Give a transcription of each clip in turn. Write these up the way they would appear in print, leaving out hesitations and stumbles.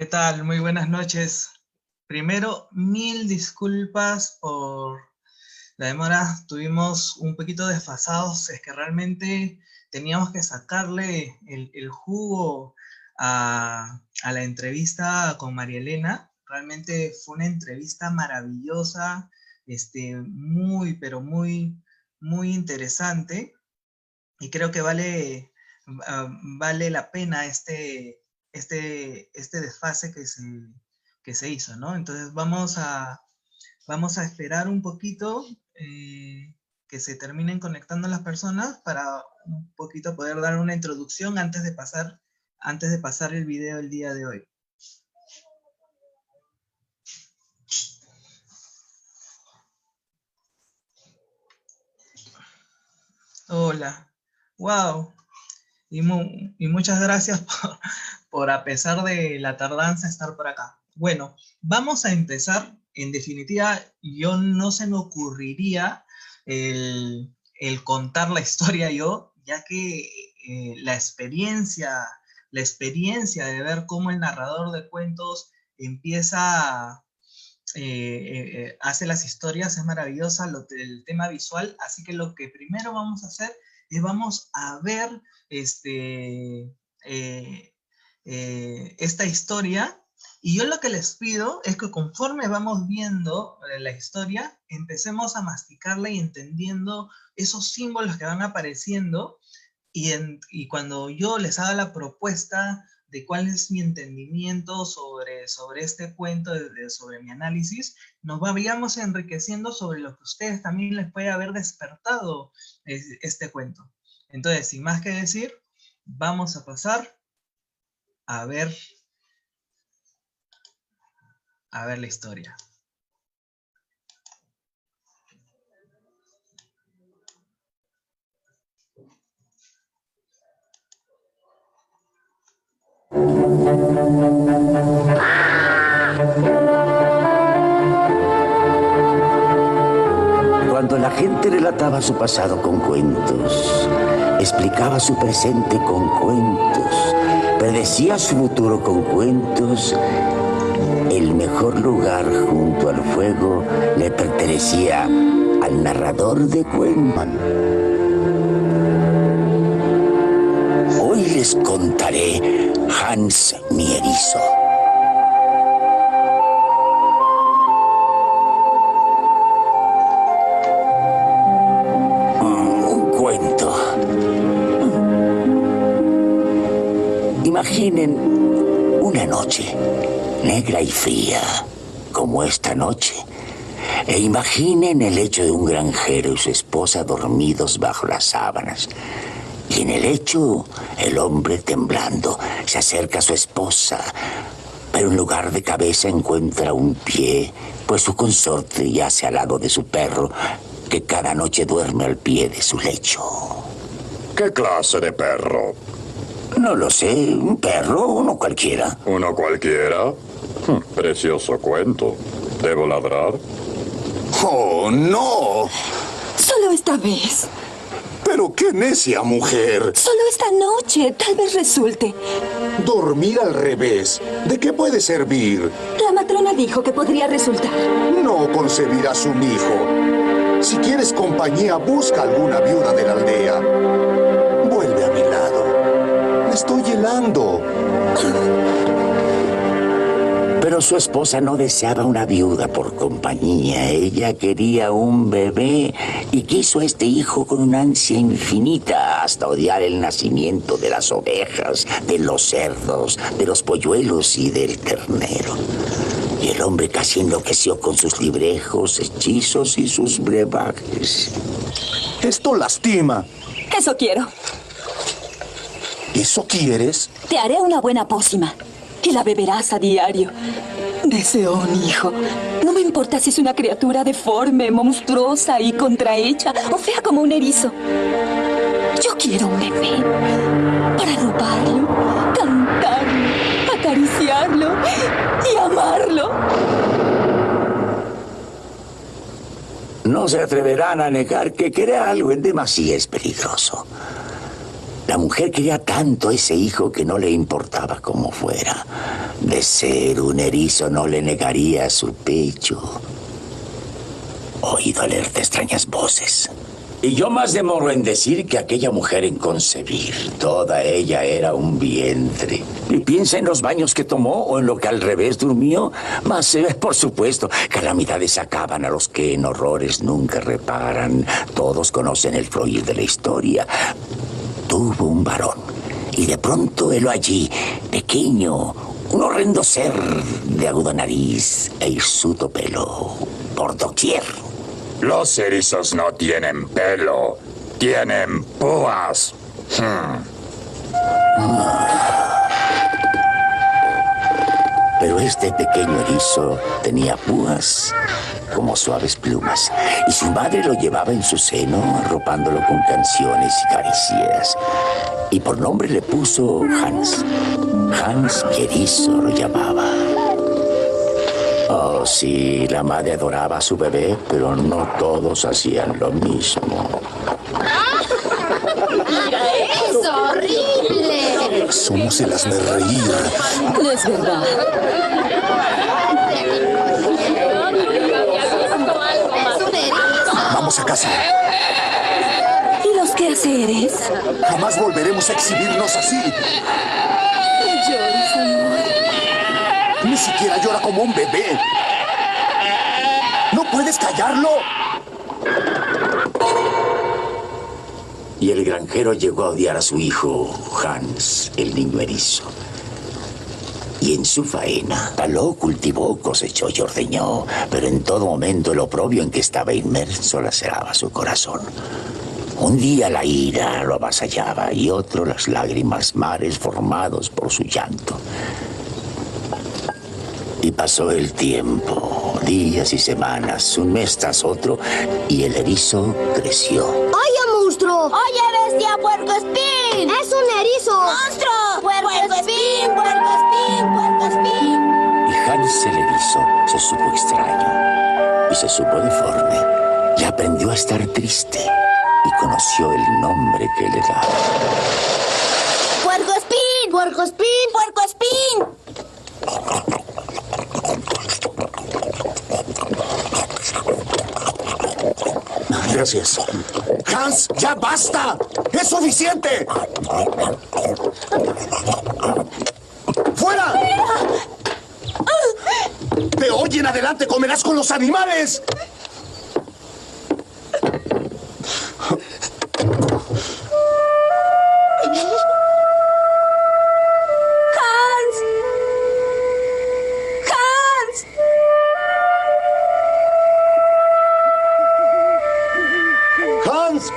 ¿Qué tal? Muy buenas noches. Primero, mil disculpas por la demora. Estuvimos un poquito desfasados. Es que realmente teníamos que sacarle el jugo a la entrevista con María Elena. Realmente fue una entrevista maravillosa, muy, pero muy interesante. Y creo que vale la pena este desfase que se hizo, ¿no? Entonces vamos a esperar un poquito que se terminen conectando las personas para un poquito poder dar una introducción antes de pasar el video el día de hoy. Hola, wow, y muchas gracias por, a pesar de la tardanza, estar por acá. Bueno, vamos a empezar. En definitiva, yo no se me ocurriría el contar la historia yo, ya que la experiencia de ver cómo el narrador de cuentos empieza, hace las historias es maravillosa, el tema visual, así que lo que primero vamos a hacer es vamos a ver esta historia, y yo lo que les pido es que conforme vamos viendo la historia, empecemos a masticarla y entendiendo esos símbolos que van apareciendo, y cuando yo les haga la propuesta de cuál es mi entendimiento sobre este cuento, sobre mi análisis, nos vayamos enriqueciendo sobre lo que a ustedes también les puede haber despertado este cuento. Entonces, sin más que decir, vamos a pasar a ver la historia. Cuando la gente relataba su pasado con cuentos, explicaba su presente con cuentos, predecía su futuro con cuentos, el mejor lugar junto al fuego le pertenecía al narrador de cuentos. Hoy les contaré Hans mi erizo. Un cuento. Imaginen una noche negra y fría, como esta noche. E imaginen el lecho de un granjero y su esposa dormidos bajo las sábanas. Y en el lecho, el hombre temblando se acerca a su esposa, pero en lugar de cabeza encuentra un pie, pues su consorte yace al lado de su perro, que cada noche duerme al pie de su lecho. ¿Qué clase de perro? No lo sé, un perro, uno cualquiera. ¿Uno cualquiera? Precioso cuento. ¿Debo ladrar? ¡Oh, no! Solo esta vez. ¡Pero qué necia mujer! Solo esta noche, tal vez resulte. Dormir al revés. ¿De qué puede servir? La matrona dijo que podría resultar. No concebirás un hijo. Si quieres compañía, busca alguna viuda de la aldea. Vuelve a mi lado. Me estoy helando. Pero su esposa no deseaba una viuda por compañía. Ella quería un bebé y quiso a este hijo con una ansia infinita, hasta odiar el nacimiento de las ovejas, de los cerdos, de los polluelos y del ternero. Y el hombre casi enloqueció con sus librejos, hechizos y sus brebajes. Esto lastima. Eso quiero. ¿Eso quieres? Te haré una buena pócima y la beberás a diario. Deseo un hijo. No me importa si es una criatura deforme, monstruosa y contrahecha o fea como un erizo. Yo quiero un bebé para robarlo, cantarlo, acariciarlo y amarlo. No se atreverán a negar que querer algo en demasía es peligroso. La mujer quería tanto a ese hijo que no le importaba cómo fuera. De ser un erizo no le negaría su pecho. Oído alerta extrañas voces. Y yo más demoro en decir que aquella mujer en concebir, toda ella era un vientre. Y piensa en los baños que tomó o en lo que al revés durmió. Mas, por supuesto, calamidades acaban a los que en horrores nunca reparan. Todos conocen el fluir de la historia. Tuvo un varón y de pronto helo allí, pequeño, un horrendo ser de aguda nariz e hirsuto pelo por doquier. Los erizos no tienen pelo, tienen púas. Pero este pequeño erizo tenía púas como suaves plumas, y su madre lo llevaba en su seno, arropándolo con canciones y caricias. Y por nombre le puso Hans. Hans Erizo lo llamaba. Oh, sí, la madre adoraba a su bebé, pero no todos hacían lo mismo. ¡Es horrible! Somos el hazmerreír. No es verdad. ¡Es un erizo! Vamos a casa. ¿Y los quehaceres? Jamás volveremos a exhibirnos así. No llores, amor. Ni siquiera llora como un bebé. ¿No puedes callarlo? Y el granjero llegó a odiar a su hijo, Hans, el niño erizo. Y en su faena, taló, cultivó, cosechó y ordeñó, pero en todo momento el oprobio en que estaba inmerso laceraba su corazón. Un día la ira lo avasallaba y otro las lágrimas mares formados por su llanto. Y pasó el tiempo, días y semanas, un mes tras otro, y el erizo creció. ¡Oye, monstruo! ¡Oye, bestia, puercoespín! ¡Es un erizo! ¡Monstruo! ¡Puercoespín, puercoespín, puercoespín! Y Hans el erizo se supo extraño y se supo deforme y aprendió a estar triste y conoció el nombre que le daba. ¡Puercoespín! ¡Puercoespín, puercoespín! Gracias. Hans, ya basta. ¡Es suficiente! ¡Fuera! De hoy en adelante comerás con los animales.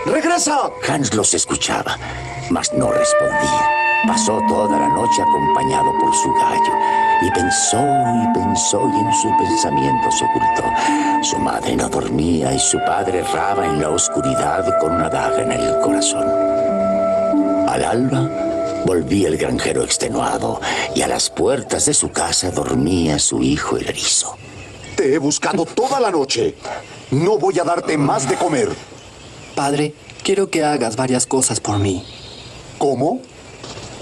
¡Regresa! Hans los escuchaba, mas no respondía. Pasó toda la noche acompañado por su gallo. Y pensó y en su pensamiento se ocultó. Su madre no dormía y su padre erraba en la oscuridad con una daga en el corazón. Al alba volvía el granjero extenuado y a las puertas de su casa dormía su hijo el erizo. Te he buscado toda la noche. No voy a darte más de comer. Padre, quiero que hagas varias cosas por mí. ¿Cómo?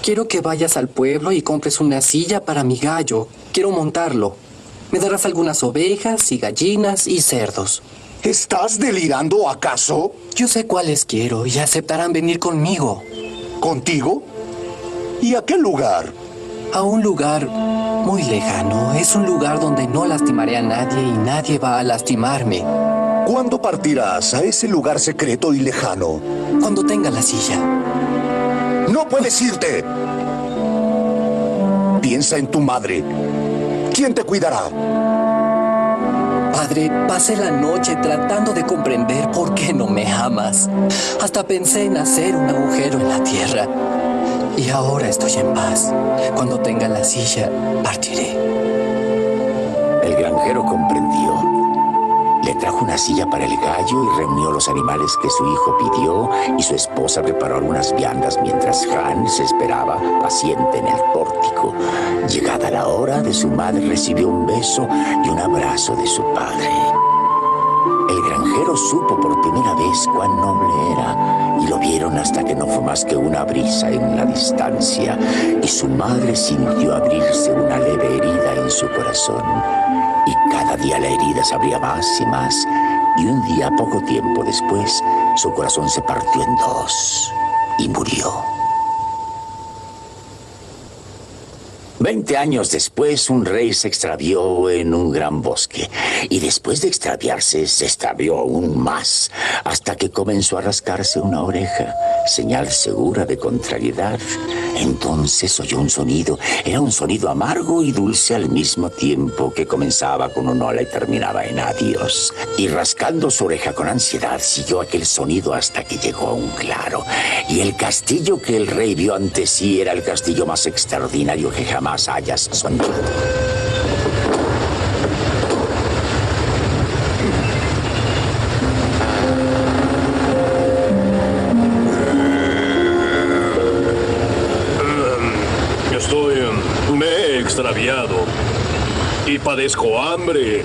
Quiero que vayas al pueblo y compres una silla para mi gallo. Quiero montarlo. Me darás algunas ovejas y gallinas y cerdos. ¿Estás delirando acaso? Yo sé cuáles quiero y aceptarán venir conmigo. ¿Contigo? ¿Y a qué lugar? A un lugar muy lejano. Es un lugar donde no lastimaré a nadie y nadie va a lastimarme. ¿Cuándo partirás a ese lugar secreto y lejano? Cuando tenga la silla. ¡No puedes irte! Piensa en tu madre. ¿Quién te cuidará? Padre, pasé la noche tratando de comprender por qué no me amas. Hasta pensé en hacer un agujero en la tierra. Y ahora estoy en paz. Cuando tenga la silla, partiré. El granjero comprendió. Le trajo una silla para el gallo y reunió los animales que su hijo pidió, y su esposa preparó algunas viandas mientras Hans esperaba paciente en el pórtico. Llegada la hora de su madre, recibió un beso y un abrazo de su padre. El granjero supo por primera vez cuán noble era, y lo vieron hasta que no fue más que una brisa en la distancia, y su madre sintió abrirse una leve herida en su corazón. Y cada día la herida se abría más y más, y un día, poco tiempo después, su corazón se partió en dos y murió. 20 años después, un rey se extravió en un gran bosque. Y después de extraviarse, se extravió aún más, hasta que comenzó a rascarse una oreja, señal segura de contrariedad. Entonces oyó un sonido. Era un sonido amargo y dulce al mismo tiempo, que comenzaba con un hola y terminaba en adiós. Y rascando su oreja con ansiedad, siguió aquel sonido hasta que llegó a un claro. Y el castillo que el rey vio ante sí era el castillo más extraordinario que jamás hayas soñado. Me he extraviado y padezco hambre.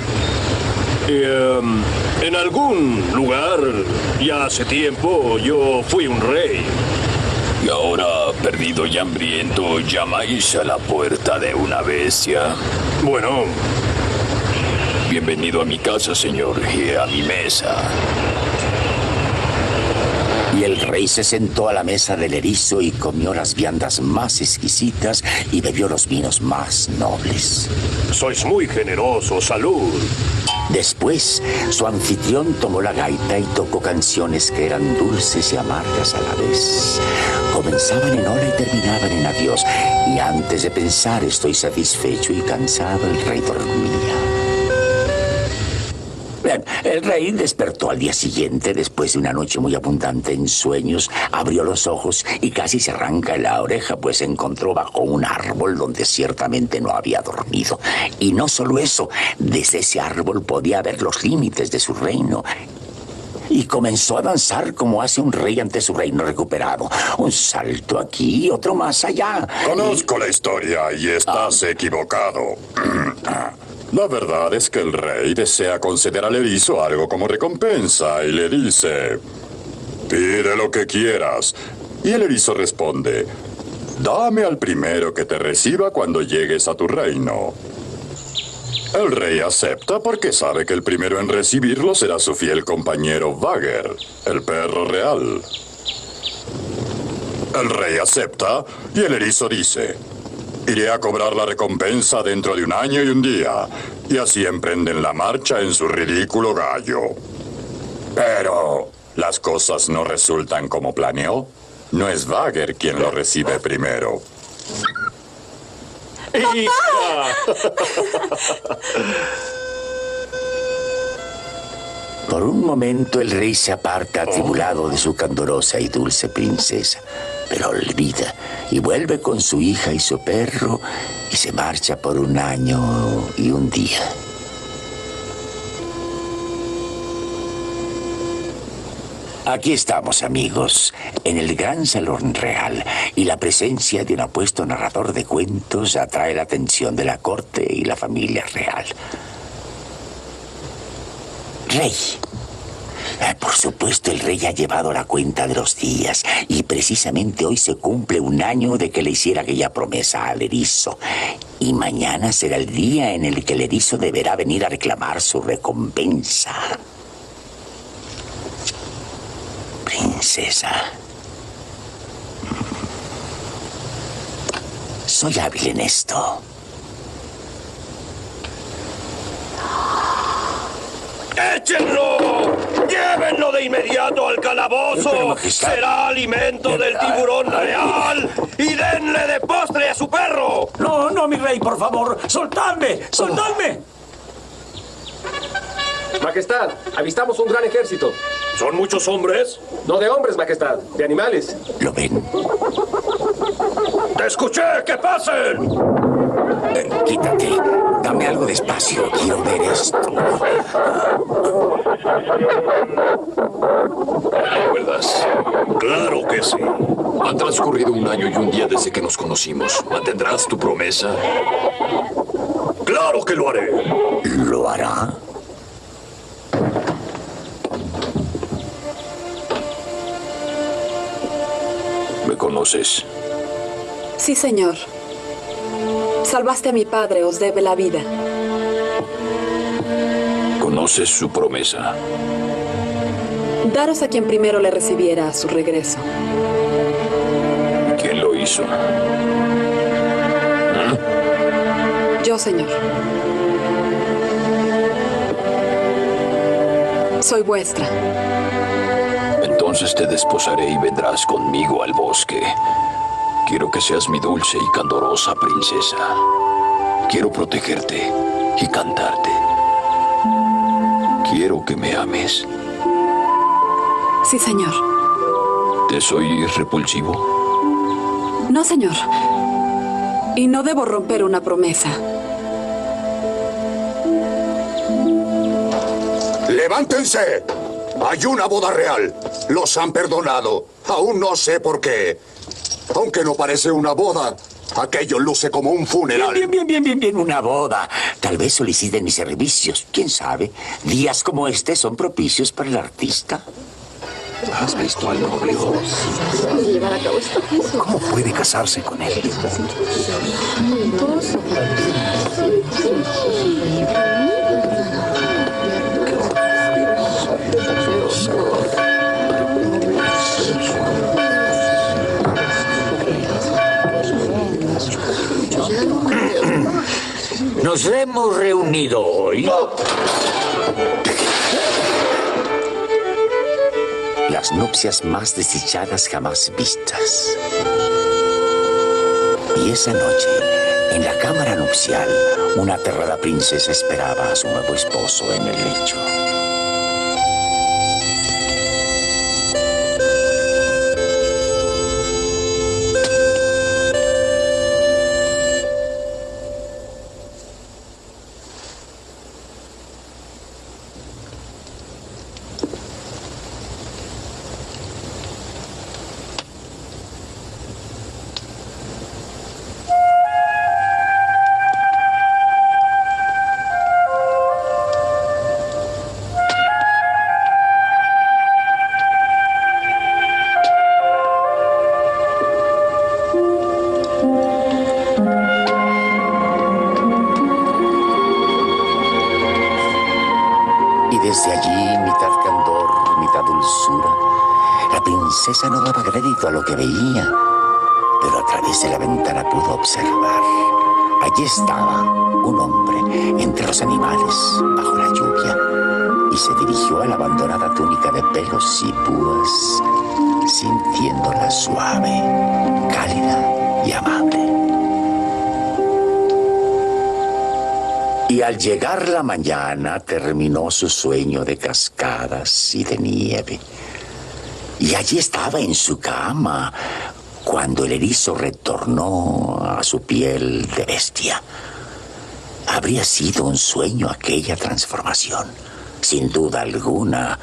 En algún lugar, ya hace tiempo, yo fui un rey. Y ahora, perdido y hambriento, llamáis a la puerta de una bestia. Bueno, Bienvenido a mi casa, señor, y a mi mesa. Y el rey se sentó a la mesa del erizo y comió las viandas más exquisitas y bebió los vinos más nobles. sois muy generoso. Salud. Después, su anfitrión tomó la gaita y tocó canciones que eran dulces y amargas a la vez. Comenzaban en hola y terminaban en adiós. Y antes de pensar, estoy satisfecho y cansado, el rey dormía. Bien, el rey despertó al día siguiente, después de una noche muy abundante en sueños, abrió los ojos y casi se arranca la oreja, pues se encontró bajo un árbol donde ciertamente no había dormido. Y no solo eso, desde ese árbol podía ver los límites de su reino. Y comenzó a danzar como hace un rey ante su reino recuperado. Un salto aquí, otro más allá. Conozco la historia y estás equivocado. La verdad es que el rey desea conceder al erizo algo como recompensa y le dice: pide lo que quieras. Y el erizo responde: dame al primero que te reciba cuando llegues a tu reino. El rey acepta porque sabe que el primero en recibirlo será su fiel compañero Bagger, el perro real. El rey acepta y el erizo dice: iré a cobrar la recompensa dentro de 1 año y 1 día. Y así emprenden la marcha en su ridículo gallo. Pero las cosas no resultan como planeó. No es Bagger quien lo recibe primero. Por un momento el rey se aparta atribulado de su candorosa y dulce princesa, pero olvida y vuelve con su hija y su perro y se marcha por 1 año y 1 día. Aquí estamos, amigos, en el gran salón real, y la presencia de un apuesto narrador de cuentos atrae la atención de la corte y la familia real. Rey. Por supuesto, el rey ha llevado la cuenta de los días, y precisamente hoy se cumple 1 año de que le hiciera aquella promesa al erizo. Y mañana será el día en el que el erizo deberá venir a reclamar su recompensa. Princesa. Soy hábil en esto. ¡Échenlo! ¡Llévenlo de inmediato al calabozo! Pero, majestad. ¡Será alimento del tiburón real! ¡Y denle de postre a su perro! No, no, mi rey, por favor. ¡Soltadme! ¡Soltadme! Majestad, avistamos un gran ejército. ¿Son muchos hombres? No de hombres, Majestad, de animales. ¿Lo ven? ¡Te escuché! ¡Que pasen! Quítate. Dame algo de espacio. Quiero ver esto. ¿Recuerdas? ¡Claro que sí! Ha transcurrido 1 año y 1 día desde que nos conocimos. ¿Mantendrás tu promesa? ¡Claro que lo haré! ¿Lo hará? ¿Me conoces? Sí, señor. Salvaste a mi padre, os debe la vida. ¿Conoces su promesa? Daros a quien primero le recibiera a su regreso. ¿Quién lo hizo? Yo, señor. Soy vuestra. Entonces te desposaré y vendrás conmigo al bosque. Quiero que seas mi dulce y candorosa princesa. Quiero protegerte y cantarte. Quiero que me ames. Sí, señor. ¿Te soy repulsivo? No, señor. Y no debo romper una promesa. ¡Levántense! Hay una boda real. Los han perdonado. Aún no sé por qué. Aunque no parece una boda, aquello luce como un funeral. Bien, una boda. Tal vez soliciten mis servicios. ¿Quién sabe? Días como este son propicios para el artista. ¿Has visto al novio? ¿Cómo puede casarse con él? Nos hemos reunido hoy. Las nupcias más desdichadas jamás vistas. Y esa noche, en la cámara nupcial, una aterrada princesa esperaba a su nuevo esposo en el lecho. Desde allí, mitad candor, mitad dulzura, la princesa no daba crédito a lo que veía, pero a través de la ventana pudo observar. Allí estaba un hombre entre los animales, bajo la lluvia, y se dirigió a la abandonada túnica de pelos y púas, sintiéndola suave, cálida y amable. Y al llegar la mañana terminó su sueño de cascadas y de nieve. Y allí estaba en su cama cuando el erizo retornó a su piel de bestia. Habría sido un sueño aquella transformación, sin duda alguna.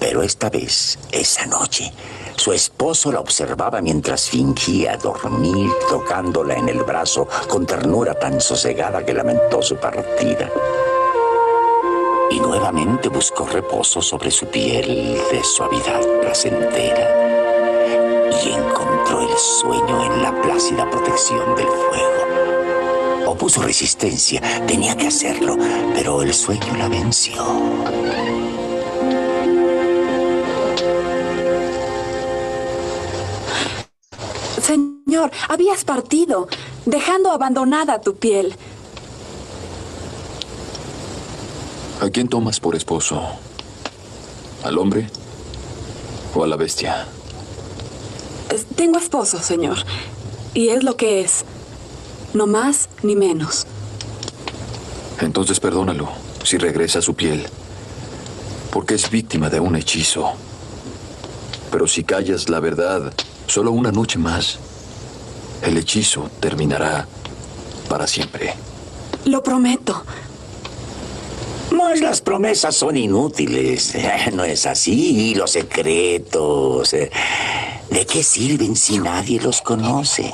Pero esta vez, esa noche, su esposo la observaba mientras fingía dormir, tocándola en el brazo con ternura tan sosegada que lamentó su partida. Y nuevamente buscó reposo sobre su piel de suavidad placentera y encontró el sueño en la plácida protección del fuego. Opuso resistencia, tenía que hacerlo, pero el sueño la venció. Señor, habías partido, dejando abandonada tu piel. ¿A quién tomas por esposo? ¿Al hombre o a la bestia? Tengo esposo, señor, y es lo que es. No más ni menos. Entonces perdónalo si regresa a su piel, porque es víctima de un hechizo. Pero si callas la verdad solo una noche más, el hechizo terminará para siempre. Lo prometo. Mas las promesas son inútiles. No es así. Y los secretos, ¿de qué sirven si nadie los conoce?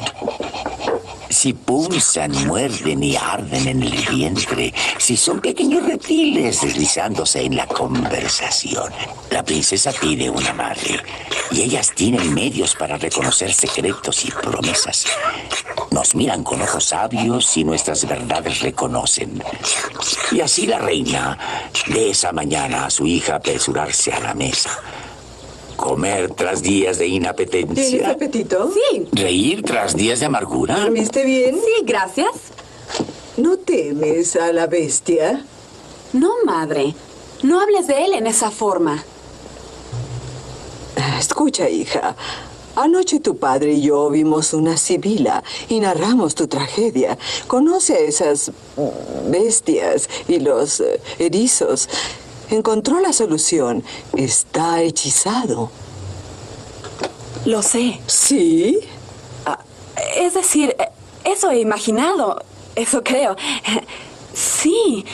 si punzan, muerden y arden en el vientre, si son pequeños reptiles deslizándose en la conversación. La princesa pide una madre, y ellas tienen medios para reconocer secretos y promesas. Nos miran con ojos sabios y nuestras verdades reconocen. Y así la reina ve esa mañana a su hija apresurarse a la mesa. Comer tras días de inapetencia. ¿Tienes apetito? Sí. Reír tras días de amargura. ¿Dormiste bien? Sí, gracias. ¿No temes a la bestia? No, madre. No hables de él en esa forma. Escucha, hija. Anoche tu padre y yo vimos una sibila y narramos tu tragedia. Conoce a esas bestias y los erizos. Encontró la solución. Está hechizado. Lo sé. ¿Sí? Es decir, eso he imaginado. Eso creo. Sí,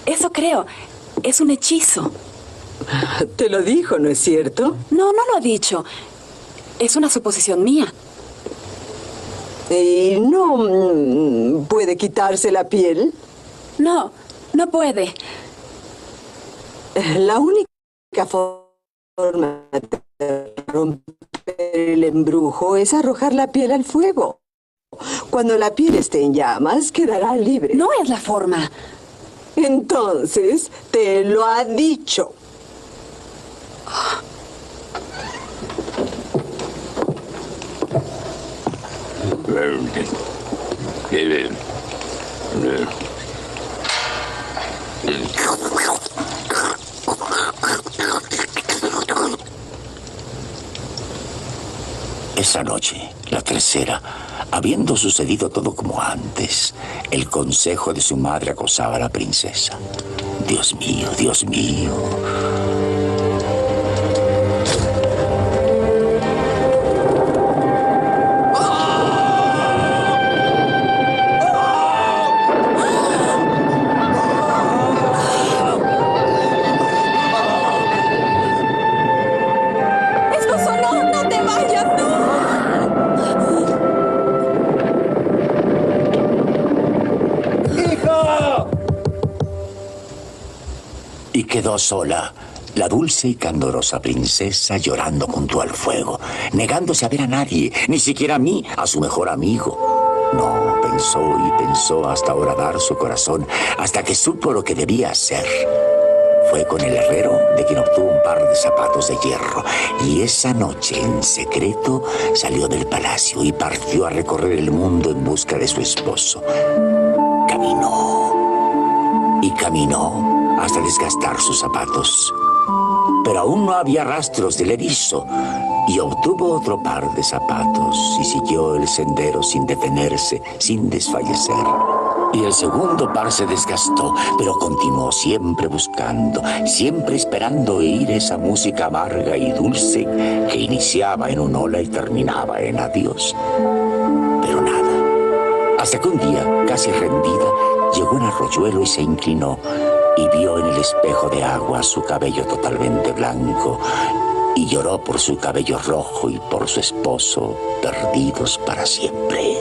eso creo. Es un hechizo. Te lo dijo, ¿no es cierto? No, no lo ha dicho. Es una suposición mía. ¿Y no puede quitarse la piel? No, no puede. La única forma de romper el embrujo es arrojar la piel al fuego. Cuando la piel esté en llamas, quedará libre. No es la forma. Entonces, te lo ha dicho. Esa noche, la tercera, habiendo sucedido todo como antes, el consejo de su madre acosaba a la princesa. Dios mío, Dios mío. Y quedó sola, la dulce y candorosa princesa llorando junto al fuego, negándose a ver a nadie, ni siquiera a mí, a su mejor amigo. No, pensó y pensó hasta horadar su corazón, hasta que supo lo que debía hacer. Fue con el herrero, de quien obtuvo un par de zapatos de hierro, y esa noche, en secreto, salió del palacio y partió a recorrer el mundo en busca de su esposo. Caminó y caminó hasta desgastar sus zapatos. Pero aún no había rastros del erizo, y obtuvo otro par de zapatos y siguió el sendero sin detenerse, sin desfallecer. Y el segundo par se desgastó, pero continuó siempre buscando, siempre esperando oír esa música amarga y dulce que iniciaba en un hola y terminaba en adiós. Pero nada. Hasta que un día, casi rendida, llegó un arroyuelo y se inclinó y vio en el espejo de agua su cabello totalmente blanco y lloró por su cabello rojo y por su esposo, perdidos para siempre.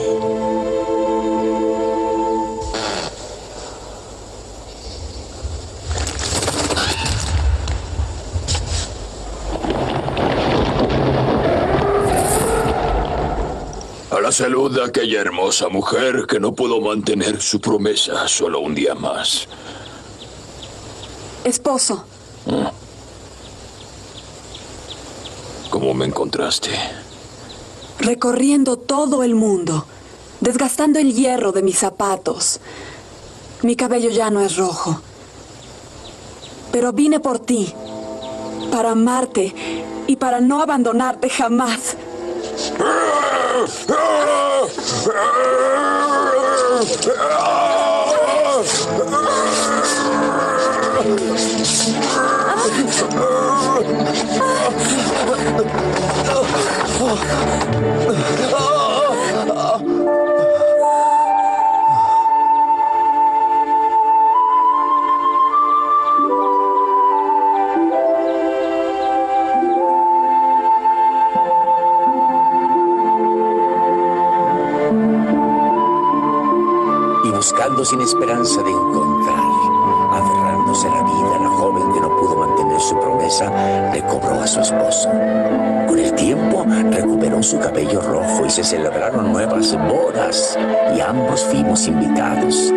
A la salud de aquella hermosa mujer que no pudo mantener su promesa solo un día más. Esposo. ¿Cómo me encontraste? Recorriendo todo el mundo, desgastando el hierro de mis zapatos. Mi cabello ya no es rojo. Pero vine por ti, para amarte y para no abandonarte jamás. vagando sin esperanza de encontrar. Aferrándose a la vida, la joven que no pudo mantener su promesa recobró a su esposo. Con el tiempo recuperó su cabello rojo y se celebraron nuevas bodas y ambos fuimos invitados.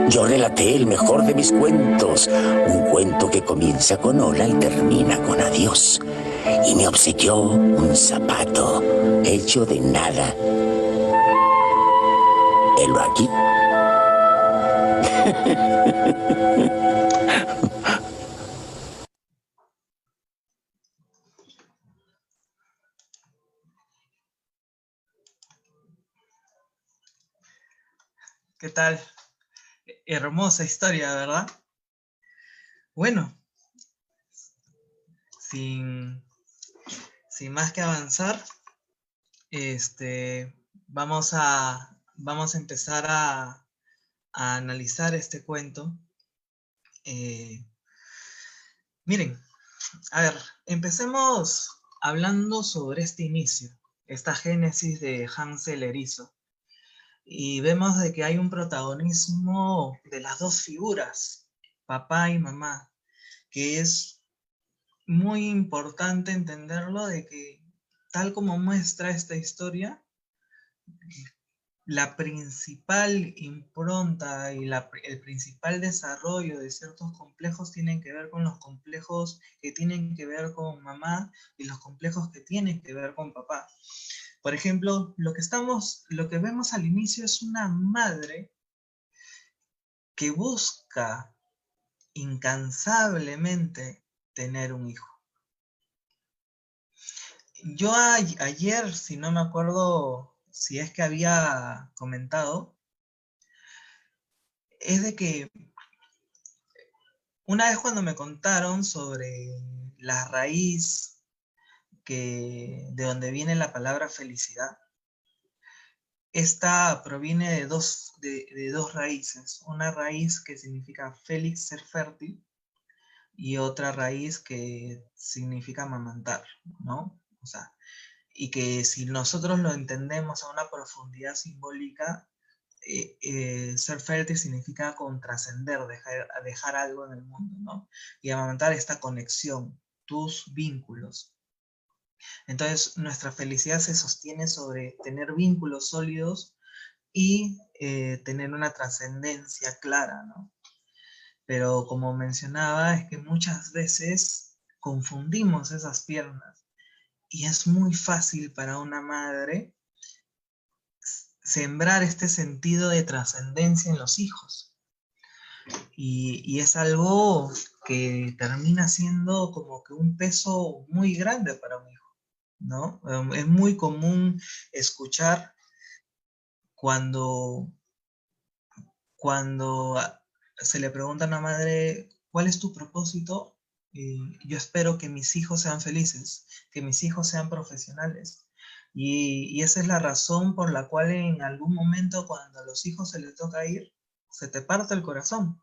Yo relaté el mejor de mis cuentos, un cuento que comienza con hola y termina con adiós. Y me obsequió un zapato hecho de nada. Helo aquí. ¿Qué tal? Hermosa historia, ¿verdad? Bueno, sin más que avanzar, vamos a empezar a analizar este cuento. Miren, a ver, empecemos hablando sobre este inicio, esta génesis de Hans el Erizo. Y vemos de que hay un protagonismo de las dos figuras, papá y mamá, que es muy importante entenderlo, de que tal como muestra esta historia, la principal impronta y el principal desarrollo de ciertos complejos tienen que ver con los complejos que tienen que ver con mamá y los complejos que tienen que ver con papá. Por ejemplo, lo que vemos al inicio es una madre que busca incansablemente tener un hijo. Yo ayer, si no me acuerdo si es que había comentado, es de que una vez cuando me contaron sobre la raíz de donde viene la palabra felicidad, esta proviene de dos raíces. Una raíz que significa Félix, ser fértil, y otra raíz que significa amamantar, ¿no? O sea, y que si nosotros lo entendemos a una profundidad simbólica, ser fértil significa trascender, dejar algo en el mundo, ¿no? Y amamantar esta conexión, tus vínculos. Entonces, nuestra felicidad se sostiene sobre tener vínculos sólidos y tener una trascendencia clara, ¿no? Pero como mencionaba, es que muchas veces confundimos esas piernas y es muy fácil para una madre sembrar este sentido de trascendencia en los hijos. Y es algo que termina siendo como que un peso muy grande para un hijo, ¿no? Es muy común escuchar cuando se le pregunta a una madre, ¿cuál es tu propósito? Yo espero que mis hijos sean felices, que mis hijos sean profesionales. Y esa es la razón por la cual en algún momento cuando a los hijos se les toca ir, se te parte el corazón,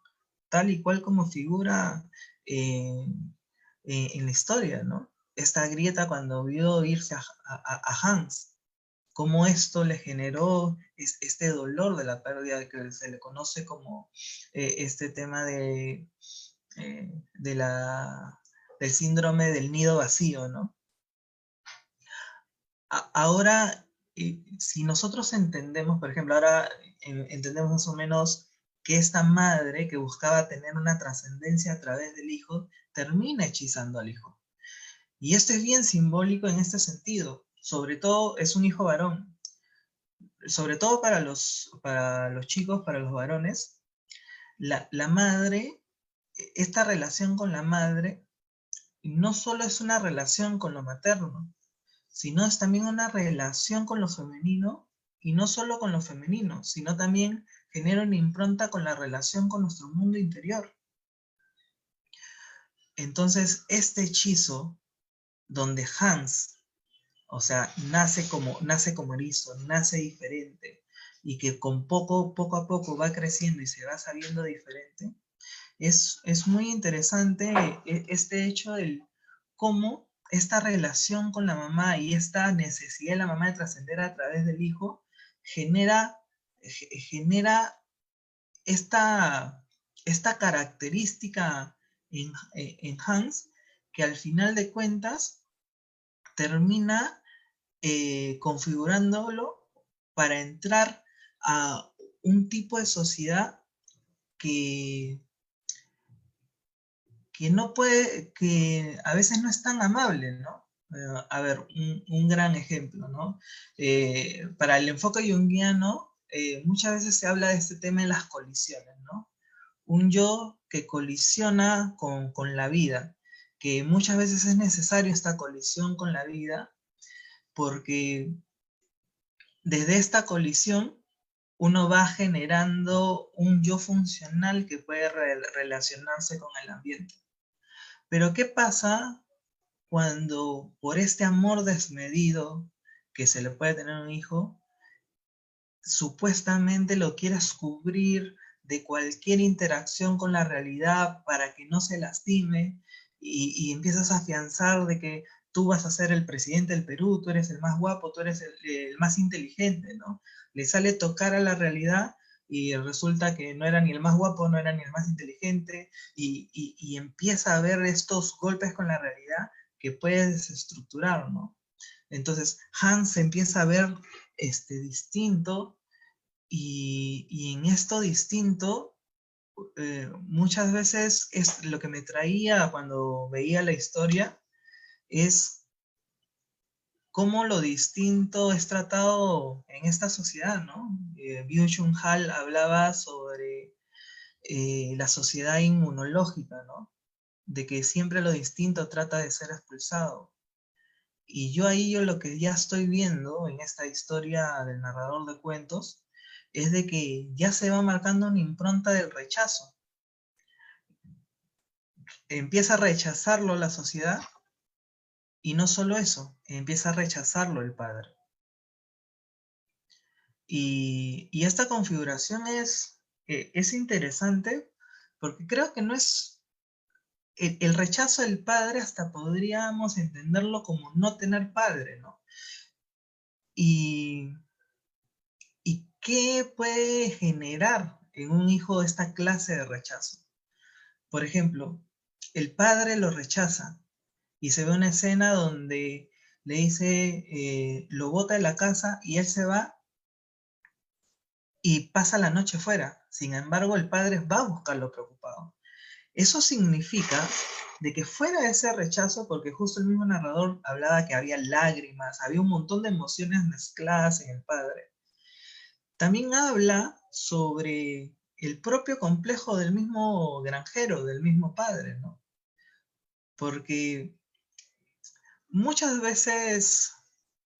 tal y cual como figura en la historia, ¿no? Esta Grieta cuando vio irse a Hans, cómo esto le generó este dolor de la pérdida que se le conoce como este tema del síndrome del nido vacío, ¿no? Ahora, si nosotros entendemos, por ejemplo, ahora entendemos más o menos que esta madre que buscaba tener una trascendencia a través del hijo, termina hechizando al hijo. Y esto es bien simbólico en este sentido. Sobre todo es un hijo varón. Sobre todo para los chicos, para los varones, la madre, esta relación con la madre, no solo es una relación con lo materno, sino es también una relación con lo femenino, y no solo con lo femenino, sino también genera una impronta con la relación con nuestro mundo interior. Entonces, este hechizo, donde Hans, o sea, nace como erizo, nace diferente, y que poco a poco va creciendo y se va sabiendo diferente, es muy interesante este hecho del cómo esta relación con la mamá y esta necesidad de la mamá de trascender a través del hijo genera esta característica en Hans, que al final de cuentas termina configurándolo para entrar a un tipo de sociedad que no puede, que a veces no es tan amable, ¿no? A ver, un gran ejemplo, ¿no? Para el enfoque junguiano, muchas veces se habla de este tema de las colisiones, ¿no? Un yo que colisiona con la vida, que muchas veces es necesario esta colisión con la vida, porque desde esta colisión uno va generando un yo funcional que puede relacionarse con el ambiente. Pero ¿qué pasa cuando por este amor desmedido que se le puede tener a un hijo, supuestamente lo quieras cubrir de cualquier interacción con la realidad para que no se lastime y empiezas a afianzar de que tú vas a ser el presidente del Perú, tú eres el más guapo, tú eres el más inteligente, ¿no? Le sale tocar a la realidad y resulta que no era ni el más guapo, no era ni el más inteligente y empieza a haber estos golpes con la realidad que puede desestructurar, ¿no? Entonces Hans se empieza a ver distinto y en esto distinto muchas veces es lo que me traía cuando veía la historia es cómo lo distinto es tratado en esta sociedad, ¿no? Byung-Chul Han hablaba sobre la sociedad inmunológica, ¿no? De que siempre lo distinto trata de ser expulsado. Y yo lo que ya estoy viendo en esta historia del narrador de cuentos es de que ya se va marcando una impronta del rechazo. Empieza a rechazarlo la sociedad y no solo eso, empieza a rechazarlo el padre. Y esta configuración es interesante porque creo que no es el rechazo del padre, hasta podríamos entenderlo como no tener padre, ¿no? ¿Y qué puede generar en un hijo esta clase de rechazo? Por ejemplo, el padre lo rechaza y se ve una escena donde le dice, lo bota de la casa y él se va y pasa la noche fuera. Sin embargo, el padre va a buscarlo preocupado. Eso significa de que fuera de ese rechazo, porque justo el mismo narrador hablaba que había lágrimas, había un montón de emociones mezcladas en el padre. También habla sobre el propio complejo del mismo granjero, del mismo padre, ¿no? Porque muchas veces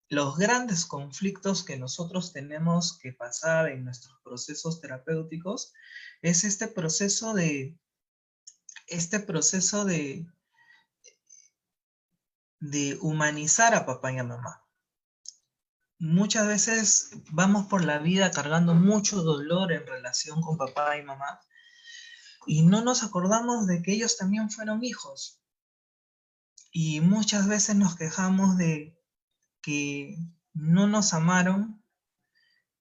los grandes conflictos que nosotros tenemos que pasar en nuestros procesos terapéuticos es este proceso de humanizar a papá y a mamá. Muchas veces vamos por la vida cargando mucho dolor en relación con papá y mamá y no nos acordamos de que ellos también fueron hijos. Y muchas veces nos quejamos de que no nos amaron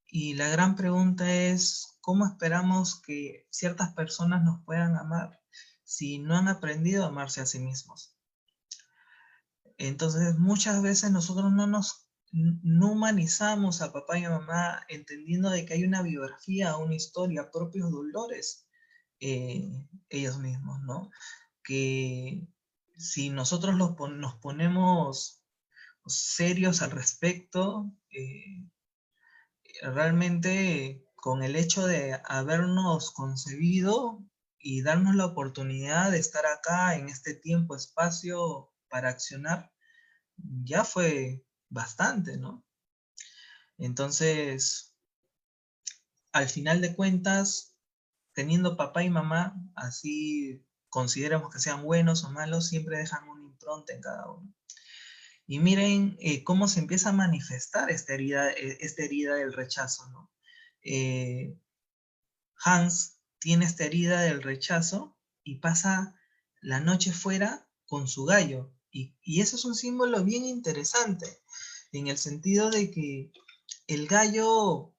y la gran pregunta es, ¿cómo esperamos que ciertas personas nos puedan amar si no han aprendido a amarse a sí mismos? Entonces muchas veces nosotros no humanizamos a papá y a mamá entendiendo de que hay una biografía, una historia, propios dolores ellos mismos, ¿no? Que si nosotros nos ponemos serios al respecto, realmente con el hecho de habernos concebido y darnos la oportunidad de estar acá en este tiempo, espacio para accionar, ya fue bastante, ¿no? Entonces, al final de cuentas, teniendo papá y mamá, así consideramos que sean buenos o malos, siempre dejan una impronta en cada uno. Y miren cómo se empieza a manifestar esta herida del rechazo, ¿no? Hans tiene esta herida del rechazo y pasa la noche fuera con su gallo. Y eso es un símbolo bien interesante, en el sentido de que el gallo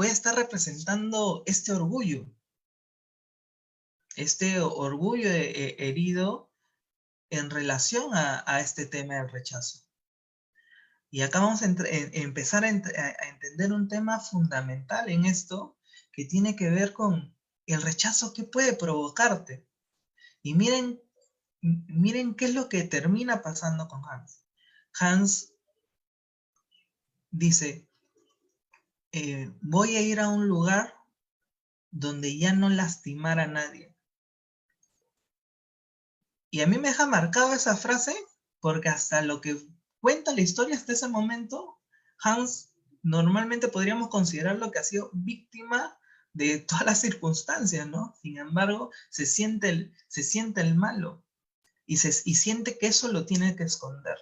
puede estar representando este orgullo herido en relación a este tema del rechazo. Y acá vamos a empezar a entender un tema fundamental en esto, que tiene que ver con el rechazo que puede provocarte. Y miren qué es lo que termina pasando con Hans. Hans dice, voy a ir a un lugar donde ya no lastimar a nadie. Y a mí me deja marcado esa frase, porque hasta lo que cuenta la historia hasta ese momento, Hans normalmente podríamos considerarlo que ha sido víctima de todas las circunstancias, ¿no? Sin embargo, se siente el malo y siente que eso lo tiene que esconder.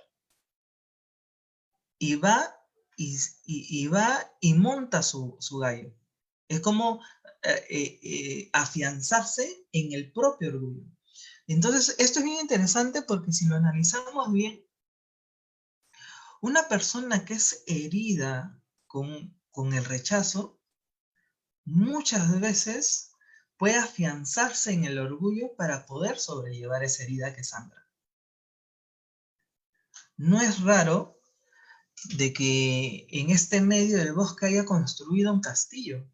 Y va y monta su gallo. Es como afianzarse en el propio orgullo. Entonces, esto es bien interesante porque si lo analizamos bien, una persona que es herida con el rechazo, muchas veces puede afianzarse en el orgullo para poder sobrellevar esa herida que sangra. No es raro de que en este medio del bosque haya construido un castillo.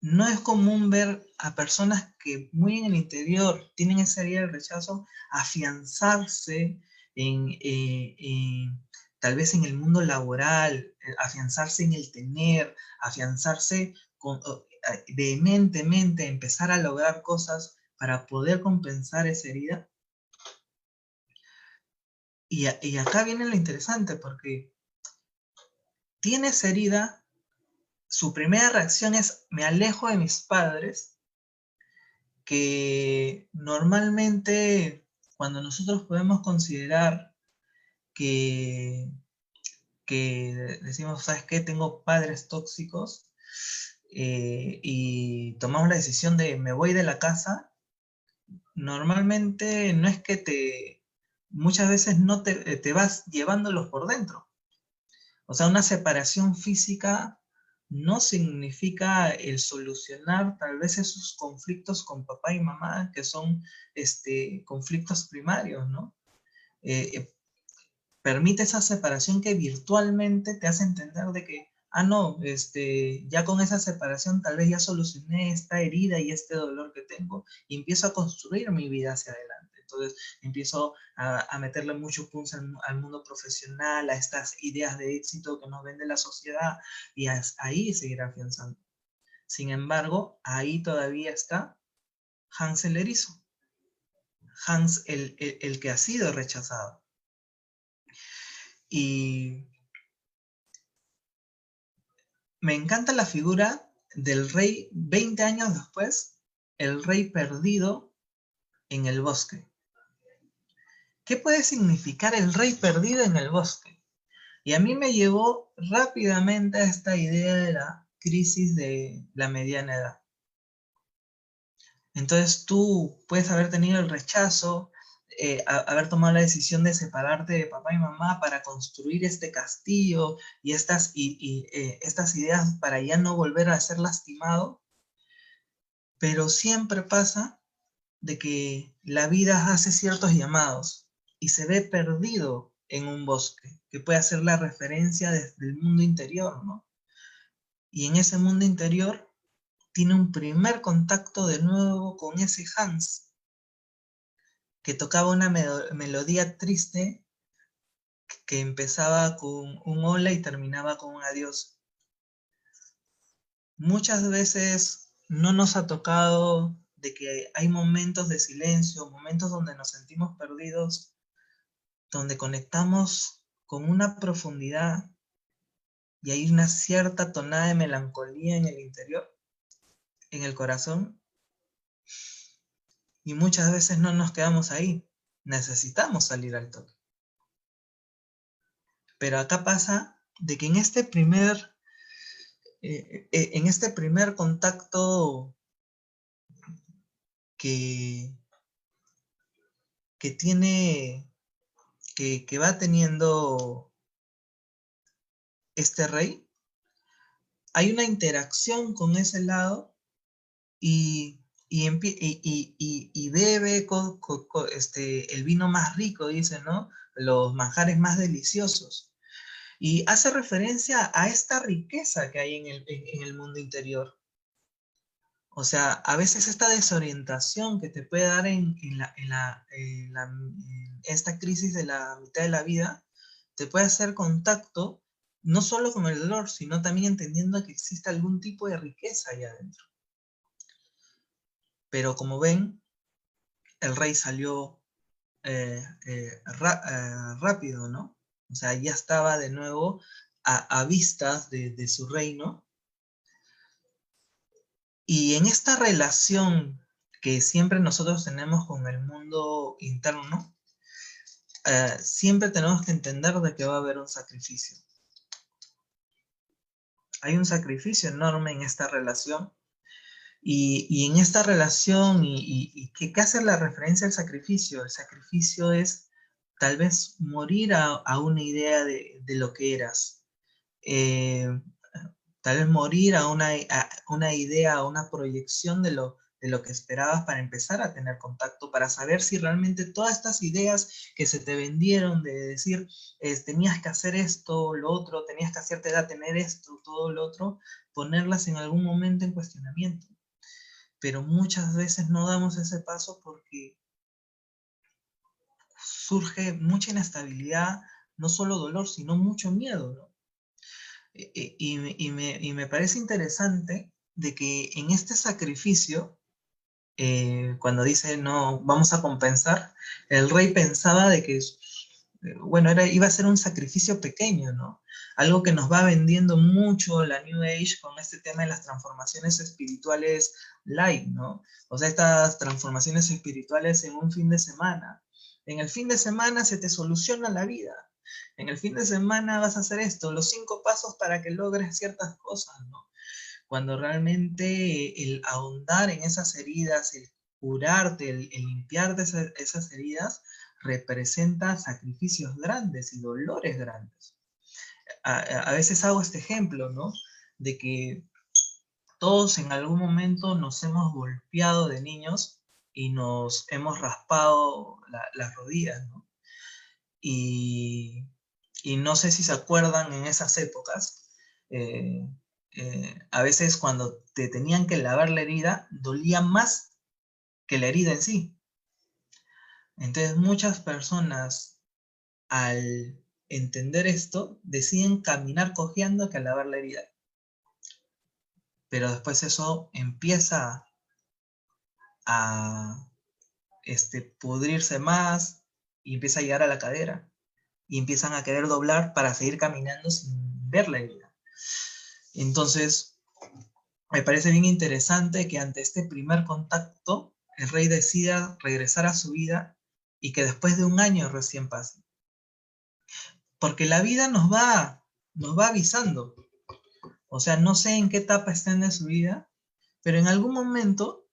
No es común ver a personas que muy en el interior tienen esa herida del rechazo afianzarse tal vez en el mundo laboral, afianzarse en el tener, afianzarse vehementemente, empezar a lograr cosas para poder compensar esa herida. Y acá viene lo interesante, porque tiene esa herida. Su primera reacción es, me alejo de mis padres, que normalmente cuando nosotros podemos considerar que decimos, ¿sabes qué? Tengo padres tóxicos, y tomamos la decisión de me voy de la casa, normalmente no es que muchas veces no te vas llevándolos por dentro. O sea, una separación física no significa el solucionar tal vez esos conflictos con papá y mamá, que son conflictos primarios, ¿no? Permite esa separación que virtualmente te hace entender de que, no, ya con esa separación tal vez ya solucioné esta herida y este dolor que tengo y empiezo a construir mi vida hacia adelante. Entonces empiezo a meterle mucho punch al mundo profesional, a estas ideas de éxito que nos vende la sociedad, y ahí seguir afianzando. Sin embargo, ahí todavía está Hans el erizo, Hans el que ha sido rechazado. Y me encanta la figura del rey 20 años después, el rey perdido en el bosque. ¿Qué puede significar el rey perdido en el bosque? Y a mí me llevó rápidamente a esta idea de la crisis de la mediana edad. Entonces tú puedes haber tenido el rechazo, haber tomado la decisión de separarte de papá y mamá para construir este castillo y estas ideas para ya no volver a ser lastimado, pero siempre pasa de que la vida hace ciertos llamados y se ve perdido en un bosque, que puede hacer la referencia desde el mundo interior, ¿no? Y en ese mundo interior tiene un primer contacto de nuevo con ese Hans, que tocaba una melodía triste que empezaba con un hola y terminaba con un adiós. Muchas veces no nos ha tocado de que hay momentos de silencio, momentos donde nos sentimos perdidos, donde conectamos con una profundidad y hay una cierta tonada de melancolía en el interior, en el corazón, y muchas veces no nos quedamos ahí, necesitamos salir al toque. Pero acá pasa de que en este primer contacto que va teniendo este rey, hay una interacción con ese lado y bebe el vino más rico, dice, ¿no? Los manjares más deliciosos. Y hace referencia a esta riqueza que hay en el mundo interior. O sea, a veces esta desorientación que te puede dar en esta crisis de la mitad de la vida, te puede hacer contacto no solo con el dolor, sino también entendiendo que existe algún tipo de riqueza allá adentro. Pero como ven, el rey salió rápido, ¿no? O sea, ya estaba de nuevo a vistas de su reino. Y en esta relación que siempre nosotros tenemos con el mundo interno, siempre tenemos que entender de que va a haber un sacrificio. Hay un sacrificio enorme en esta relación. Y en esta relación, ¿qué hace la referencia al sacrificio? El sacrificio es tal vez morir a una idea de lo que eras. Tal vez morir a una idea, a una proyección de lo que esperabas para empezar a tener contacto, para saber si realmente todas estas ideas que se te vendieron de decir, tenías que hacer esto, lo otro, tenías que a cierta edad tener esto, todo lo otro, ponerlas en algún momento en cuestionamiento. Pero muchas veces no damos ese paso porque surge mucha inestabilidad, no solo dolor, sino mucho miedo, ¿no? Y me parece interesante de que en este sacrificio, cuando dice, no, vamos a compensar, el rey pensaba de que, bueno, iba a ser un sacrificio pequeño, ¿no? Algo que nos va vendiendo mucho la New Age con este tema de las transformaciones espirituales light, ¿no? O sea, estas transformaciones espirituales en un fin de semana. En el fin de semana se te soluciona la vida. En el fin de semana vas a hacer esto, los 5 pasos para que logres ciertas cosas, ¿no? Cuando realmente el ahondar en esas heridas, el curarte, el limpiarte esas heridas, representa sacrificios grandes y dolores grandes. A veces hago este ejemplo, ¿no? De que todos en algún momento nos hemos golpeado de niños y nos hemos raspado las rodillas, ¿no? Y no sé si se acuerdan en esas épocas, a veces cuando te tenían que lavar la herida, dolía más que la herida en sí. Entonces muchas personas, al entender esto, deciden caminar cojeando que lavar la herida. Pero después eso empieza a pudrirse más y empieza a llegar a la cadera. Y empiezan a querer doblar para seguir caminando sin ver la herida. Entonces, me parece bien interesante que ante este primer contacto, el rey decida regresar a su vida y que después de 1 año recién pase. Porque la vida nos va avisando. O sea, no sé en qué etapa estén de su vida, pero en algún momento,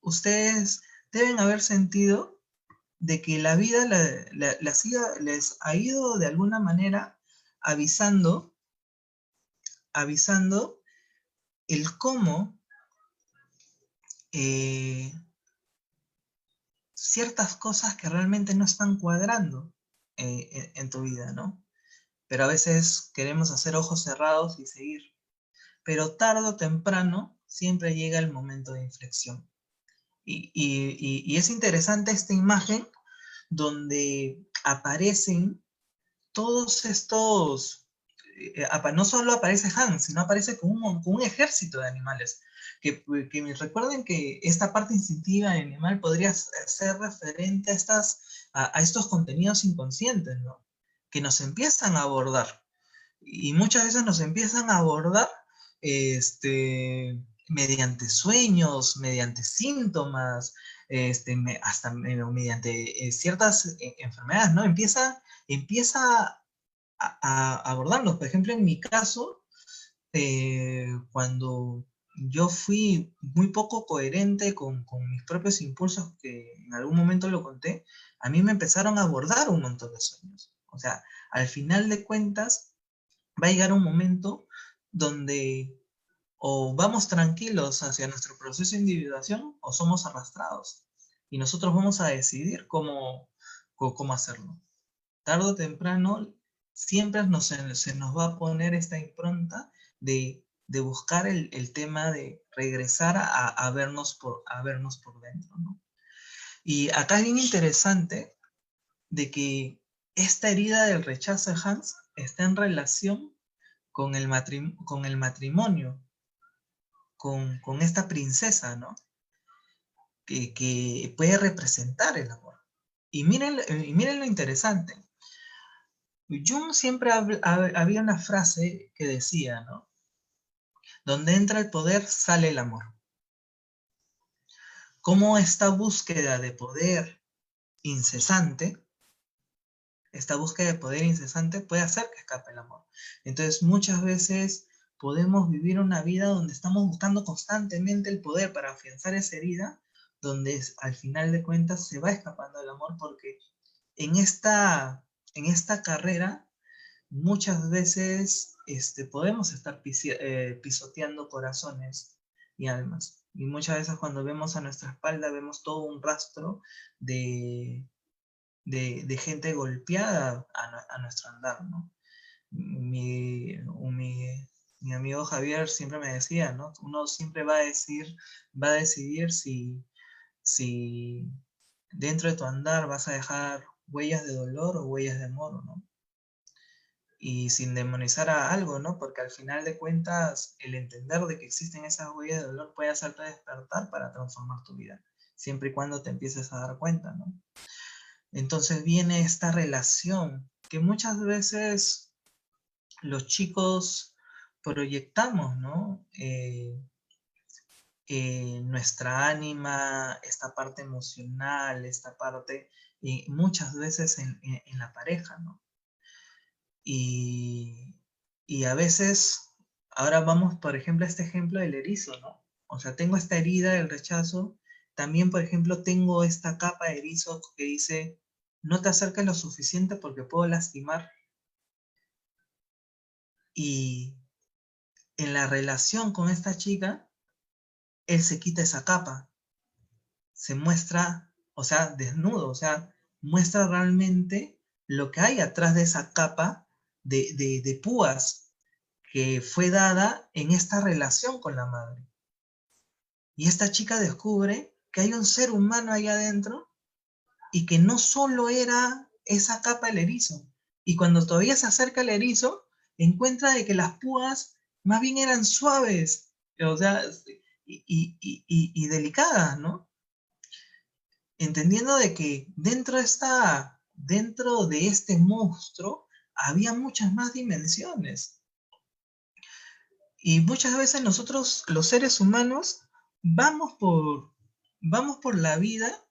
ustedes deben haber sentido de que la vida les ha ido de alguna manera avisando el cómo ciertas cosas que realmente no están cuadrando en tu vida, ¿no? Pero a veces queremos hacer ojos cerrados y seguir. Pero tarde o temprano siempre llega el momento de inflexión. Y es interesante esta imagen donde aparecen todos estos, no solo aparece Hans, sino aparece con un ejército de animales. Que me recuerden que esta parte instintiva del animal podría ser referente a estos contenidos inconscientes, ¿no? Que nos empiezan a abordar. Y muchas veces nos empiezan a abordar mediante sueños, mediante síntomas, hasta mediante ciertas enfermedades, ¿no? Empieza a abordarlos. Por ejemplo, en mi caso, cuando yo fui muy poco coherente con mis propios impulsos, que en algún momento lo conté, a mí me empezaron a abordar un montón de sueños. O sea, al final de cuentas, va a llegar un momento donde o vamos tranquilos hacia nuestro proceso de individuación o somos arrastrados. Y nosotros vamos a decidir cómo hacerlo. Tarde o temprano, siempre se nos va a poner esta impronta de buscar el tema de regresar a vernos por dentro, ¿no? Y acá es bien interesante de que esta herida del rechazo de Hans está en relación con el matrimonio, con esta princesa, ¿no? Que puede representar el amor. Y miren lo interesante. Jung siempre había una frase que decía, ¿no? Donde entra el poder, sale el amor. Cómo esta búsqueda de poder incesante, puede hacer que escape el amor. Entonces, muchas veces podemos vivir una vida donde estamos buscando constantemente el poder para afianzar esa herida, donde al final de cuentas se va escapando el amor, porque en esta carrera muchas veces podemos estar pisoteando corazones y almas. Y muchas veces cuando vemos a nuestra espalda vemos todo un rastro de gente golpeada a nuestro andar, ¿no? Mi amigo Javier siempre me decía, ¿no? Uno siempre va a decidir si dentro de tu andar vas a dejar huellas de dolor o huellas de amor, ¿no? Y sin demonizar a algo, ¿no? Porque al final de cuentas, el entender de que existen esas huellas de dolor puede hacerte despertar para transformar tu vida, siempre y cuando te empieces a dar cuenta, ¿no? Entonces viene esta relación que muchas veces los chicos proyectamos, ¿no? Nuestra ánima, esta parte emocional, esta parte, muchas veces en la pareja, ¿no? Y a veces, ahora vamos, por ejemplo, a este ejemplo del erizo, ¿no? O sea, tengo esta herida del rechazo, también, por ejemplo, tengo esta capa de erizo que dice, no te acerques lo suficiente porque puedo lastimar. Y en la relación con esta chica, él se quita esa capa, se muestra, o sea, desnudo, o sea, muestra realmente lo que hay atrás de esa capa de púas que fue dada en esta relación con la madre. Y esta chica descubre que hay un ser humano ahí adentro y que no solo era esa capa del erizo. Y cuando todavía se acerca al erizo, encuentra de que las púas más bien eran suaves, o sea, y delicadas, ¿no? Entendiendo de que dentro de este monstruo había muchas más dimensiones. Y muchas veces nosotros, los seres humanos, vamos por la vida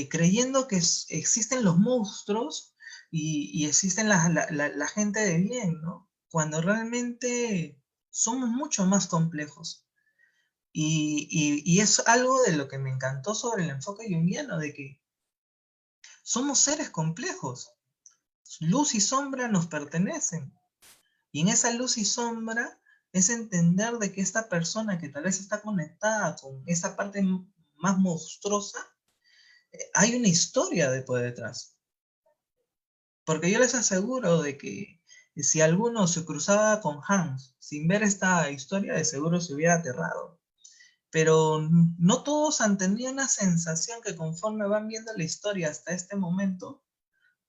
creyendo que existen los monstruos y existen la gente de bien, ¿no? Cuando realmente somos mucho más complejos. Y es algo de lo que me encantó sobre el enfoque junguiano, de que somos seres complejos. Luz y sombra nos pertenecen. Y en esa luz y sombra es entender de que esta persona que tal vez está conectada con esa parte más monstruosa, hay una historia por detrás. Porque yo les aseguro de que si alguno se cruzaba con Hans sin ver esta historia, de seguro se hubiera aterrado. Pero no todos han tenido una sensación que conforme van viendo la historia hasta este momento,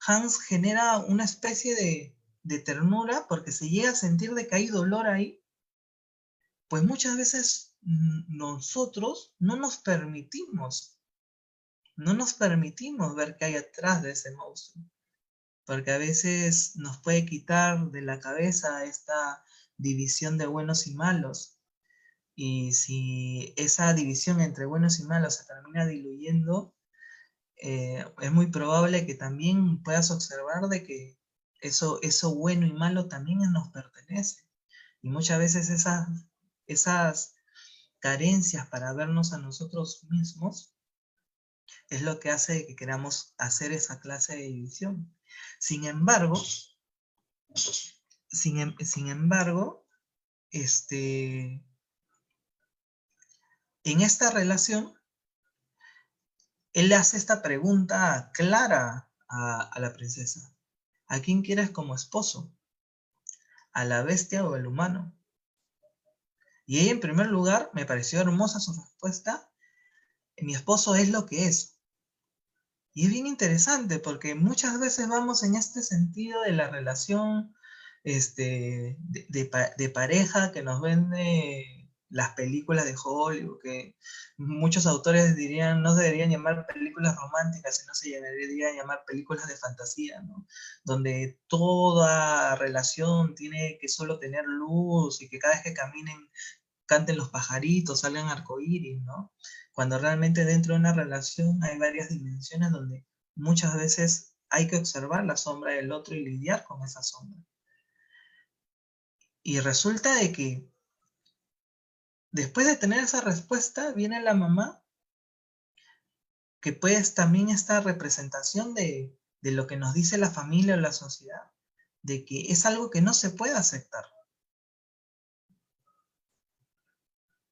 Hans genera una especie de ternura porque se llega a sentir de que hay dolor ahí. Pues muchas veces nosotros no nos permitimos ver qué hay atrás de ese monstruo. Porque a veces nos puede quitar de la cabeza esta división de buenos y malos. Y si esa división entre buenos y malos se termina diluyendo, es muy probable que también puedas observar de que eso bueno y malo también nos pertenece. Y muchas veces esas carencias para vernos a nosotros mismos es lo que hace que queramos hacer esa clase de división. Sin embargo, en esta relación, él le hace esta pregunta clara a la princesa. ¿A quién quieres como esposo? ¿A la bestia o al humano? Y ella, en primer lugar, me pareció hermosa su respuesta. Mi esposo es lo que es. Y es bien interesante porque muchas veces vamos en este sentido de la relación de pareja que nos vende las películas de Hollywood, que muchos autores dirían no se deberían llamar películas románticas, sino se deberían llamar películas de fantasía, ¿no? Donde toda relación tiene que solo tener luz y que cada vez que caminen canten los pajaritos, salgan arcoíris, ¿no? Cuando realmente dentro de una relación hay varias dimensiones donde muchas veces hay que observar la sombra del otro y lidiar con esa sombra. Y resulta de que después de tener esa respuesta, viene la mamá, que pues también esta representación de lo que nos dice la familia o la sociedad, de que es algo que no se puede aceptar.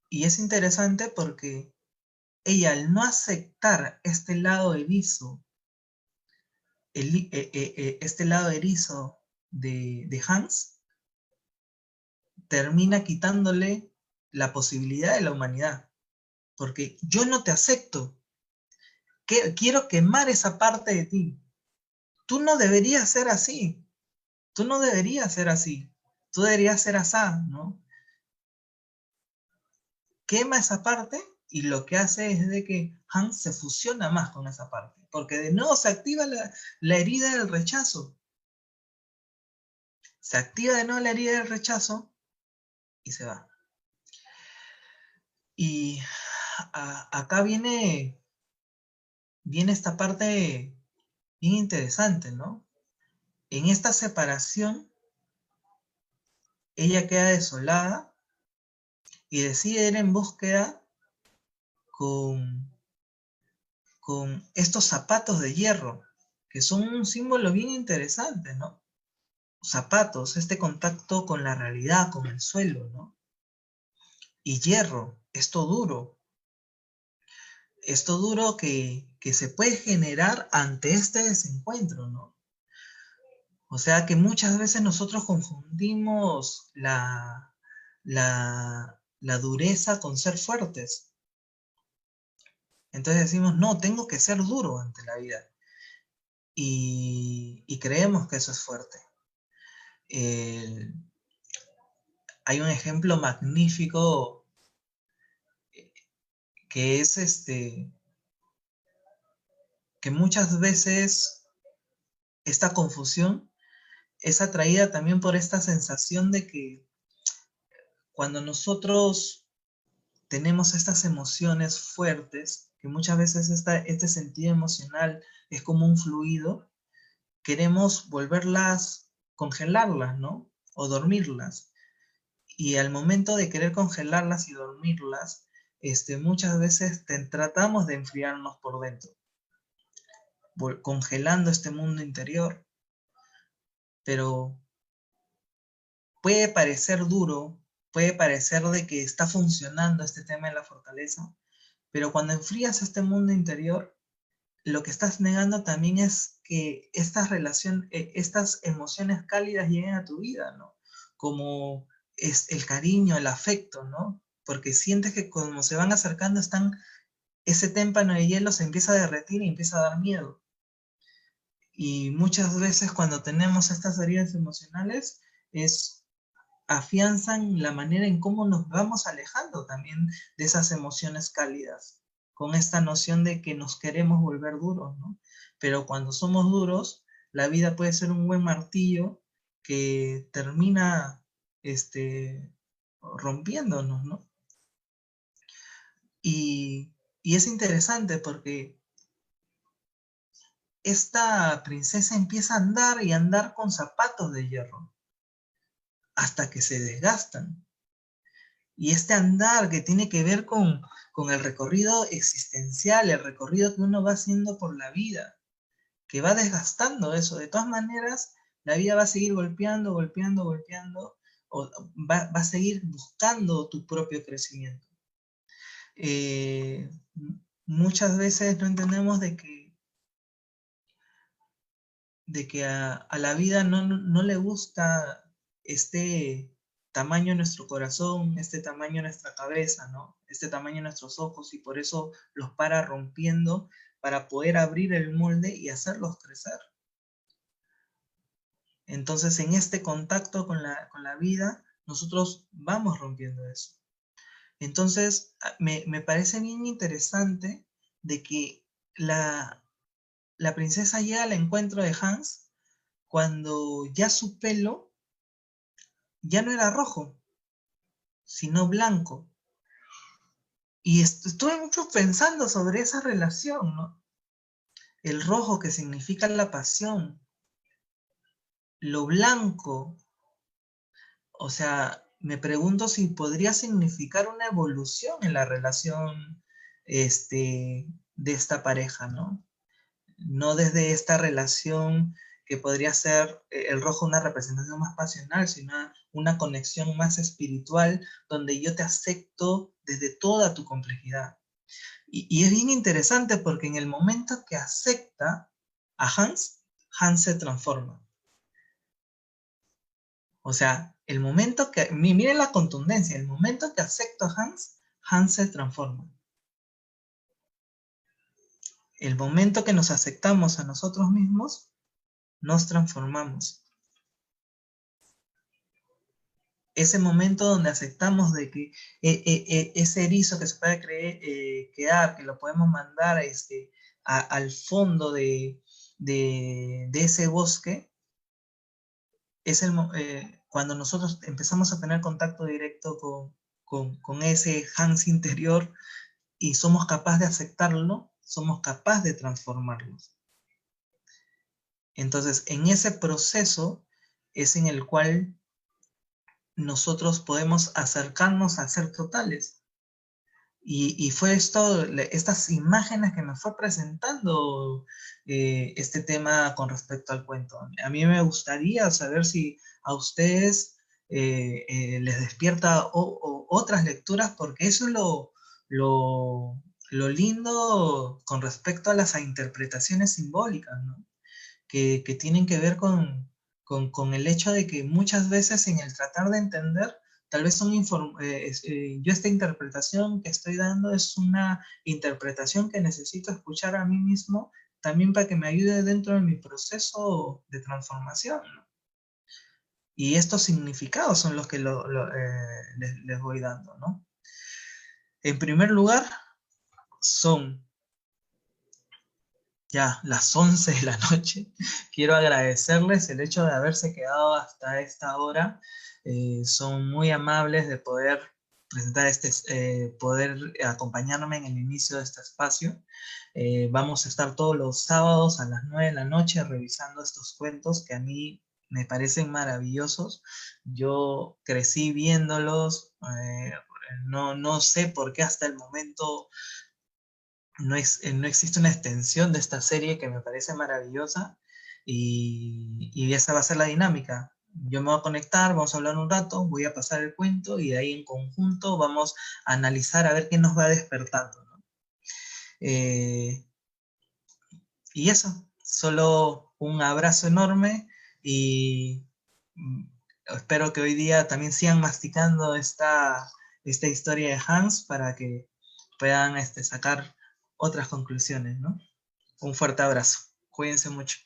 Y es interesante porque ella, al no aceptar este lado erizo, este lado erizo de Hans, termina quitándole la posibilidad de la humanidad. Porque yo no te acepto. Quiero quemar esa parte de ti. Tú no deberías ser así. Tú no deberías ser así. Tú deberías ser asá, ¿no? Quema esa parte y lo que hace es de que Hans se fusiona más con esa parte. Porque de nuevo se activa la herida del rechazo. Se activa de nuevo la herida del rechazo y se va. Y acá viene esta parte bien interesante, ¿no? En esta separación, ella queda desolada y decide ir en búsqueda con estos zapatos de hierro, que son un símbolo bien interesante, ¿no? Zapatos, este contacto con la realidad, con el suelo, ¿no? Y hierro, esto duro que se puede generar ante este desencuentro, ¿no? O sea que muchas veces nosotros confundimos la dureza con ser fuertes. Entonces decimos, no, tengo que ser duro ante la vida. Y creemos que eso es fuerte. Hay un ejemplo magnífico que es que muchas veces esta confusión es atraída también por esta sensación de que cuando nosotros tenemos estas emociones fuertes, que muchas veces este sentido emocional es como un fluido, queremos volverlas, congelarlas, ¿no? O dormirlas. Y al momento de querer congelarlas y dormirlas, muchas veces tratamos de enfriarnos por dentro, congelando este mundo interior. Pero puede parecer duro, puede parecer de que está funcionando este tema de la fortaleza, pero cuando enfrías este mundo interior, lo que estás negando también es que estas emociones cálidas lleguen a tu vida, ¿no? Como es el cariño, el afecto, ¿no? Porque sientes que como se van acercando, ese témpano de hielo se empieza a derretir y empieza a dar miedo. Y muchas veces cuando tenemos estas heridas emocionales, afianzan la manera en cómo nos vamos alejando también de esas emociones cálidas, con esta noción de que nos queremos volver duros, ¿no? Pero cuando somos duros, la vida puede ser un buen martillo que termina rompiéndonos, ¿no? Y es interesante porque esta princesa empieza a andar y andar con zapatos de hierro hasta que se desgastan. Y este andar que tiene que ver con el recorrido existencial, el recorrido que uno va haciendo por la vida, que va desgastando eso. De todas maneras, la vida va a seguir golpeando, golpeando, golpeando, va a seguir buscando tu propio crecimiento. Muchas veces no entendemos de que a la vida no le gusta este tamaño de nuestro corazón, este tamaño de nuestra cabeza, ¿no? Este tamaño de nuestros ojos, y por eso los para rompiendo para poder abrir el molde y hacerlos crecer. Entonces, en este contacto con la vida, nosotros vamos rompiendo eso. Entonces, me parece bien interesante de que la princesa llega al encuentro de Hans cuando ya su pelo ya no era rojo, sino blanco. Y estuve mucho pensando sobre esa relación, ¿no? El rojo, que significa la pasión, lo blanco, o sea, me pregunto si podría significar una evolución en la relación de esta pareja, ¿no? No desde esta relación que podría ser el rojo una representación más pasional, sino una conexión más espiritual, donde yo te acepto desde toda tu complejidad. Y es bien interesante porque en el momento que acepta a Hans, Hans se transforma. O sea, el momento que, miren la contundencia, el momento que acepto a Hans, Hans se transforma. El momento que nos aceptamos a nosotros mismos, nos transformamos. Ese momento donde aceptamos de que ese erizo que se puede quedar, que lo podemos mandar al fondo de ese bosque, es cuando nosotros empezamos a tener contacto directo con ese Hans interior y somos capaces de aceptarlo, somos capaces de transformarlos. Entonces, en ese proceso es en el cual nosotros podemos acercarnos a ser totales. Y fue estas imágenes que me fue presentando este tema con respecto al cuento. A mí me gustaría saber si a ustedes les despierta otras lecturas, porque eso es lo lindo con respecto a las interpretaciones simbólicas, ¿no? Que tienen que ver con el hecho de que muchas veces en el tratar de entender, tal vez yo esta interpretación que estoy dando es una interpretación que necesito escuchar a mí mismo, también para que me ayude dentro de mi proceso de transformación, ¿no? Y estos significados son los que les voy dando, ¿no? En primer lugar, son ya las 11 de la noche. Quiero agradecerles el hecho de haberse quedado hasta esta hora. Son muy amables de poder presentar poder acompañarme en el inicio de este espacio. Vamos a estar todos los sábados a las 9 de la noche revisando estos cuentos que a mí me parecen maravillosos. Yo crecí viéndolos, no sé por qué hasta el momento no existe una extensión de esta serie que me parece maravillosa, y esa va a ser la dinámica. Yo me voy a conectar, vamos a hablar un rato, voy a pasar el cuento y de ahí en conjunto vamos a analizar a ver qué nos va despertando, ¿no? Y eso, solo un abrazo enorme y espero que hoy día también sigan masticando esta historia de Hans para que puedan sacar otras conclusiones, ¿no? Un fuerte abrazo. Cuídense mucho.